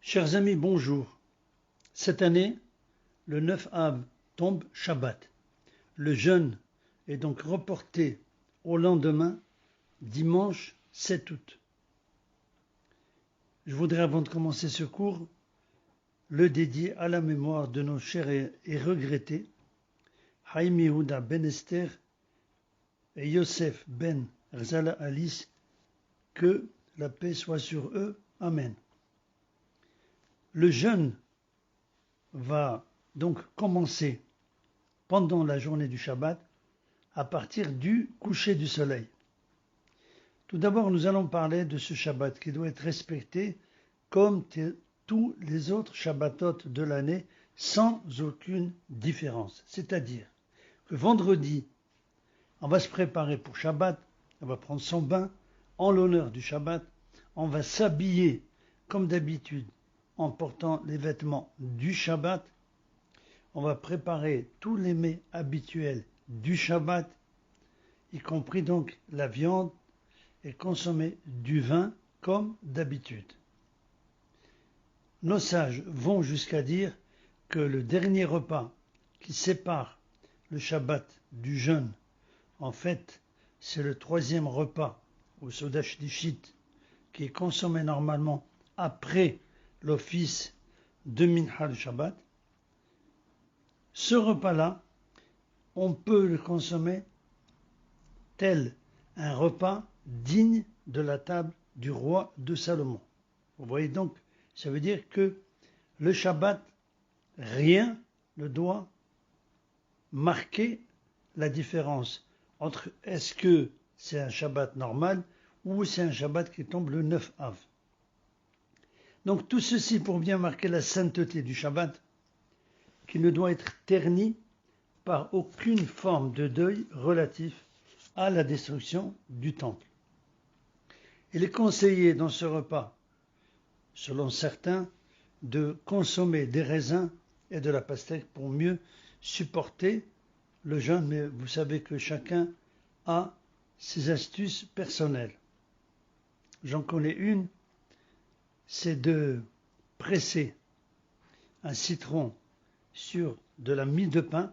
Chers amis, bonjour. Cette année, le 9 Av tombe Shabbat. Le jeûne est donc reporté au lendemain, dimanche 7 août. Je voudrais, avant de commencer ce cours, le dédier à la mémoire de nos chers et regrettés, Haïm Yehuda ben Esther et Yosef ben Rzala Alice, que la paix soit sur eux. Amen. Le jeûne va donc commencer pendant la journée du Shabbat à partir du coucher du soleil. Tout d'abord, nous allons parler de ce Shabbat qui doit être respecté comme tous les autres Shabbatot de l'année sans aucune différence. C'est-à-dire que vendredi, on va se préparer pour Shabbat, on va prendre son bain en l'honneur du Shabbat, on va s'habiller comme d'habitude en portant les vêtements du Shabbat, on va préparer tous les mets habituels du Shabbat, y compris donc la viande, et consommer du vin comme d'habitude. Nos sages vont jusqu'à dire que le dernier repas qui sépare le Shabbat du jeûne, en fait, c'est le troisième repas, au Soda Shlishit, qui est consommé normalement après l'office de Mincha le Shabbat. Ce repas-là, on peut le consommer tel un repas digne de la table du roi de Salomon. Vous voyez donc, ça veut dire que le Shabbat, rien ne doit marquer la différence entre est-ce que c'est un Shabbat normal ou c'est un Shabbat qui tombe le 9 Av. Donc tout ceci pour bien marquer la sainteté du Shabbat, qui ne doit être terni par aucune forme de deuil relatif à la destruction du temple. Il est conseillé dans ce repas, selon certains, de consommer des raisins et de la pastèque pour mieux supporter le jeûne, mais vous savez que chacun a ses astuces personnelles. J'en connais une, c'est de presser un citron sur de la mie de pain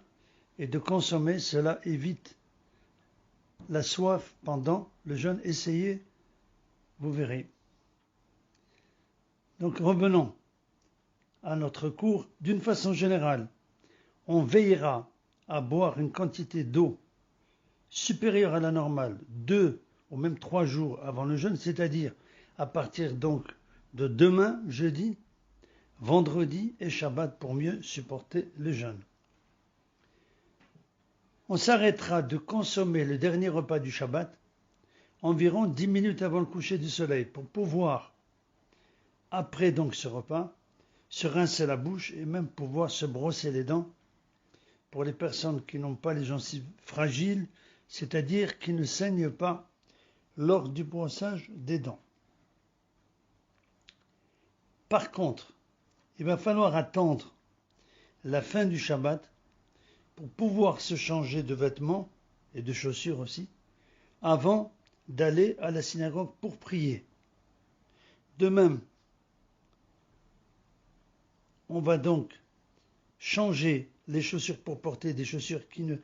et de consommer. Cela évite la soif pendant le jeûne. Essayez, vous verrez. Donc revenons à notre cours. D'une façon générale, on veillera à boire une quantité d'eau supérieure à la normale 2 ou même 3 jours avant le jeûne, c'est-à-dire à partir donc de demain, jeudi, vendredi et Shabbat pour mieux supporter le jeûne. On s'arrêtera de consommer le dernier repas du Shabbat environ 10 minutes avant le coucher du soleil pour pouvoir, après donc ce repas, se rincer la bouche et même pouvoir se brosser les dents pour les personnes qui n'ont pas les gencives fragiles, c'est-à-dire qui ne saignent pas lors du brossage des dents. Par contre, il va falloir attendre la fin du Shabbat pour pouvoir se changer de vêtements et de chaussures aussi, avant d'aller à la synagogue pour prier. De même, on va donc changer les chaussures pour porter des chaussures qui ne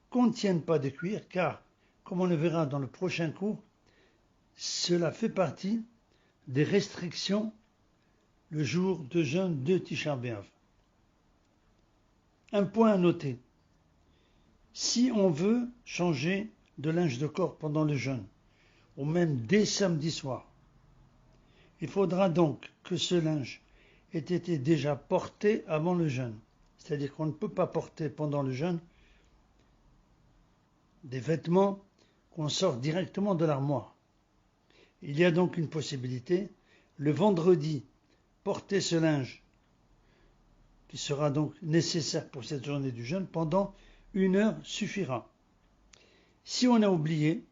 contiennent pas de cuir, car, comme on le verra dans le prochain cours, cela fait partie des restrictions le jour de jeûne de Tisha B'Av. Un point à noter. Si on veut changer de linge de corps pendant le jeûne, ou même dès samedi soir, il faudra donc que ce linge ait été déjà porté avant le jeûne. C'est-à-dire qu'on ne peut pas porter pendant le jeûne des vêtements qu'on sort directement de l'armoire. Il y a donc une possibilité, le vendredi, porter ce linge qui sera donc nécessaire pour cette journée du jeûne, pendant 1 heure suffira. Si on a oublié,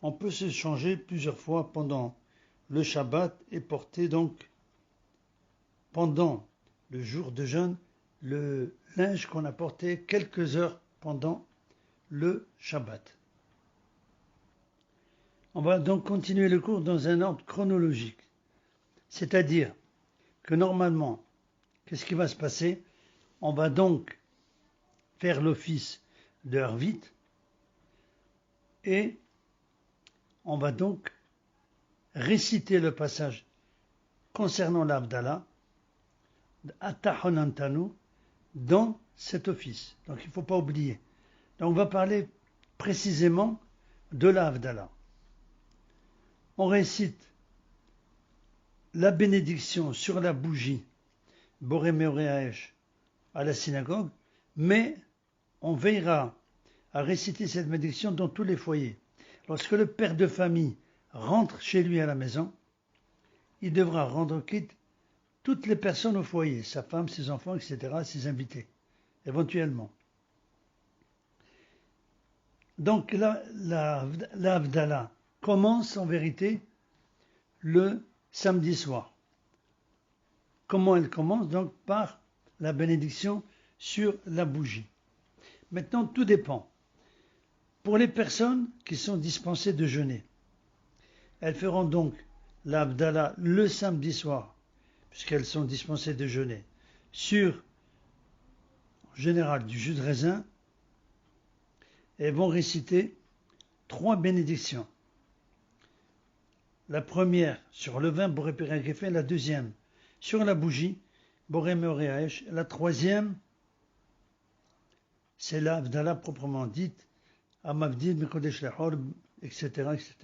on peut se changer plusieurs fois pendant le Shabbat et porter donc pendant le jour de jeûne le linge qu'on a porté quelques heures pendant le Shabbat. On va donc continuer le cours dans un ordre chronologique, c'est-à-dire que normalement, qu'est-ce qui va se passer? On va donc faire l'office de Harvit et on va donc réciter le passage concernant l'Avdallah, Atahonantanu, dans cet office. Donc il ne faut pas oublier. Donc on va parler précisément de l'Avdallah. On récite la bénédiction sur la bougie, Boré Meoréaesh, à la synagogue, mais on veillera à réciter cette bénédiction dans tous les foyers. Lorsque le père de famille rentre chez lui à la maison, il devra rendre quitte toutes les personnes au foyer, sa femme, ses enfants, etc., ses invités, éventuellement. Donc l'Avdallah commence en vérité le samedi soir. Comment elle commence? Donc par la bénédiction sur la bougie. Maintenant, tout dépend. Pour les personnes qui sont dispensées de jeûner, elles feront donc l'Avdallah le samedi soir, puisqu'elles sont dispensées de jeûner, sur, en général, du jus de raisin, et vont réciter 3 bénédictions. La première sur le vin, Boré Peri Agéfen, la deuxième sur la bougie, Boré Meoréaesh, la troisième, c'est l'Avdallah proprement dite, Amavdil, Mekodesh Lehorb, etc., etc.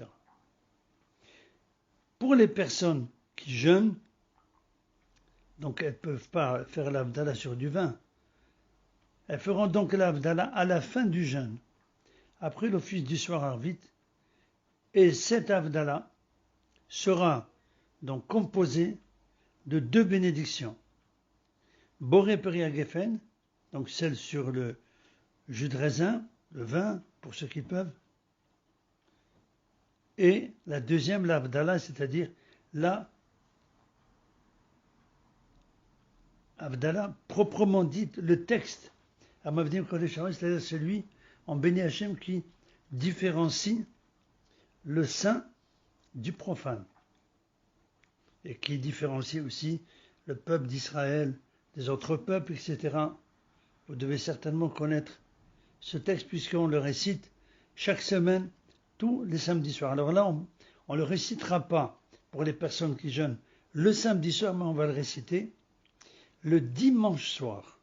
Pour les personnes qui jeûnent, donc elles ne peuvent pas faire l'Avdallah sur du vin, elles feront donc l'Avdallah à la fin du jeûne, après l'office du soir Harvit, et cet Avdallah sera donc composé de 2 bénédictions. Boré Peri Agéfen, donc celle sur le jus de raisin, le vin, pour ceux qui peuvent, et la deuxième, l'Avdallah, c'est-à-dire la Avdallah proprement dite, le texte, Amavdim Kodesh, c'est-à-dire celui en Béni Hachem qui différencie le saint du profane et qui différencie aussi le peuple d'Israël des autres peuples, etc. Vous devez certainement connaître ce texte puisqu'on le récite chaque semaine, tous les samedis soirs. Alors là, on ne le récitera pas pour les personnes qui jeûnent le samedi soir, mais on va le réciter le dimanche soir.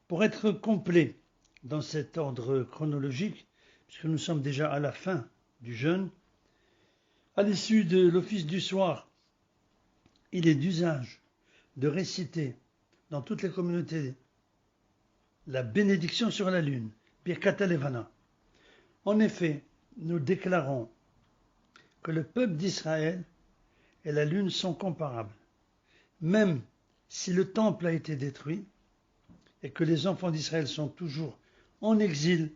Pour être complet dans cet ordre chronologique, puisque nous sommes déjà à la fin du jeûne, à l'issue de l'office du soir, il est d'usage de réciter dans toutes les communautés la bénédiction sur la lune, Birkat Levana. En effet, nous déclarons que le peuple d'Israël et la lune sont comparables. Même si le temple a été détruit et que les enfants d'Israël sont toujours en exil,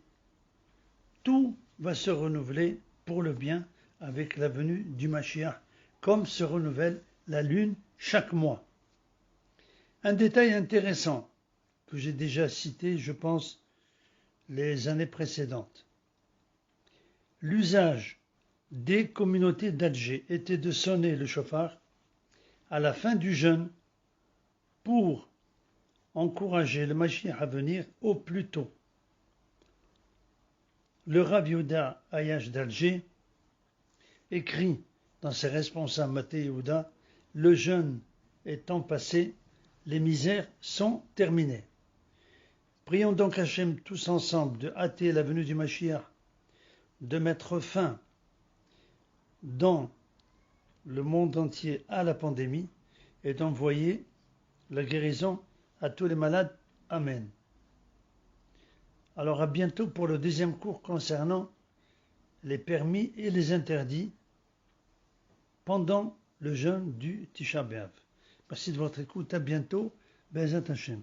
tout va se renouveler pour le bien avec la venue du Mashiach, comme se renouvelle la lune chaque mois. Un détail intéressant que j'ai déjà cité, je pense, les années précédentes. L'usage des communautés d'Alger était de sonner le chauffard à la fin du jeûne pour encourager le Mashiach à venir au plus tôt. Le Rav Yehuda Ayash d'Alger écrit dans ses responsables Maté Yehuda, le jeûne étant passé, les misères sont terminées. Prions donc Hachem tous ensemble de hâter la venue du Mashiach, de mettre fin dans le monde entier à la pandémie et d'envoyer la guérison à tous les malades. Amen. Alors à bientôt pour le deuxième cours concernant les permis et les interdits pendant le jeûne du Tisha B'Av. Merci de votre écoute, à bientôt. Be'ezrat Hashem.